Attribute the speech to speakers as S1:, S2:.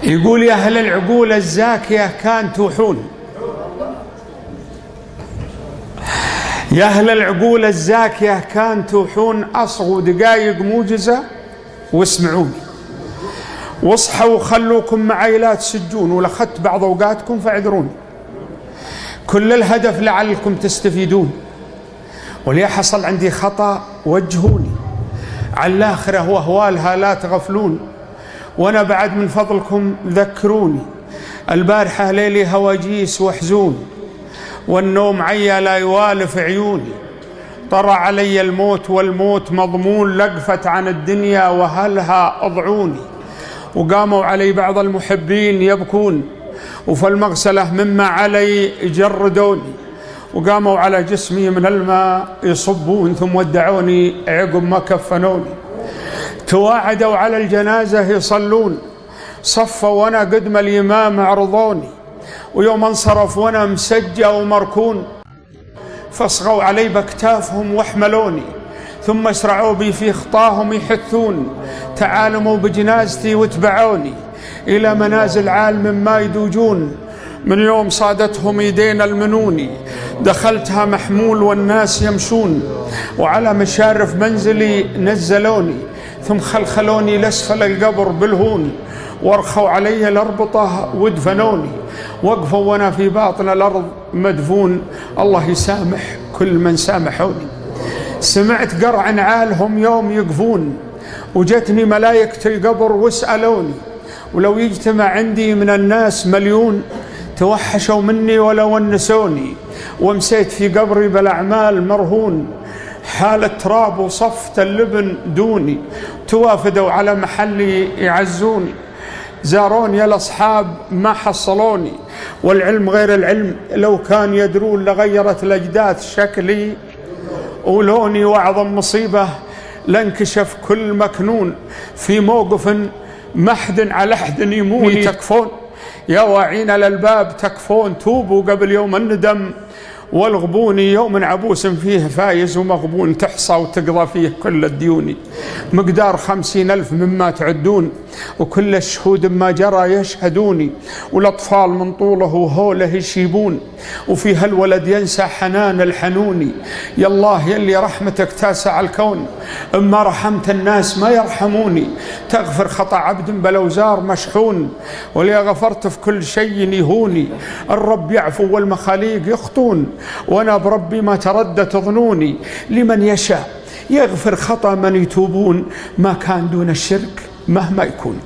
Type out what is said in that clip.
S1: يقول: يا أهل العقول الزاكية كان توحون، يا أهل العقول الزاكية كان توحون، أصغوا دقايق موجزة واسمعوني، واصحوا وخلوكم معي لا تسجون، ولخدت بعض أوقاتكم فاعذروني، كل الهدف لعلكم تستفيدون، ولي حصل عندي خطأ وجهوني، على الآخرة وأهوالها لا تغفلون، وأنا بعد من فضلكم ذكروني، البارحة ليلي هواجيس وحزون، والنوم عيا لا يوالف عيوني، طرى علي الموت والموت مضمون، لقفت عن الدنيا وهلها أضعوني، وقاموا علي بعض المحبين يبكون، وفي المغسلة مما علي جردوني، وقاموا على جسمي من الماء يصبون، ثم ودعوني عقب ما كفنوني، تواعدوا على الجنازة يصلون، صفوا وانا قدم الإمام عرضوني، ويوم انصرف وانا مسجى ومركون، فاصغوا علي باكتافهم واحملوني، ثم اسرعوا بي في خطاهم يحثون، تعالموا بجنازتي واتبعوني إلى منازل عالم ما يدوجون، من يوم صادتهم يدين المنوني، دخلتها محمول والناس يمشون، وعلى مشارف منزلي نزلوني، ثم خلخلوني لأسفل القبر بالهون، وارخوا علي الأربطة ودفنوني، وقفوا وانا في باطن الأرض مدفون، الله يسامح كل من سامحوني. سمعت قرع نعالهم يوم يقفون، وجتني ملايكة القبر واسألوني، ولو يجتمع عندي من الناس مليون توحشوا مني ولو ونسوني، ومسيت في قبري بالأعمال مرهون، حالة تراب وصفت اللبن دوني، توافدوا على محلي يعزوني، زاروني الأصحاب ما حصلوني، والعلم غير العلم لو كان يدرون لغيرت الأجداث شكلي ولوني، وأعظم مصيبة لانكشف كل مكنون، في موقف محد على أحد يموني، تكفون يا واعين للباب تكفون، توبوا قبل يوم الندم والغبوني، يوم عبوس فيه فايز ومغبون، تحصى وتقضى فيه كل الديون، مقدار 50,000 مما تعدون، وكل الشهود ما جرى يشهدوني، والأطفال من طوله وهوله يشيبون، وفي هالولد ينسى حنان الحنوني، يا الله يلي رحمتك تاسع الكون، اما رحمت الناس ما يرحموني، تغفر خطأ عبد بلوزار مشحون، ولي غفرت في كل شيء يهوني، الرب يعفو والمخاليق يخطون، وانا بربي ما تردت ظنوني، لمن يشاء يغفر خطأ من يتوبون، ما كان دون الشرك مهما يكون.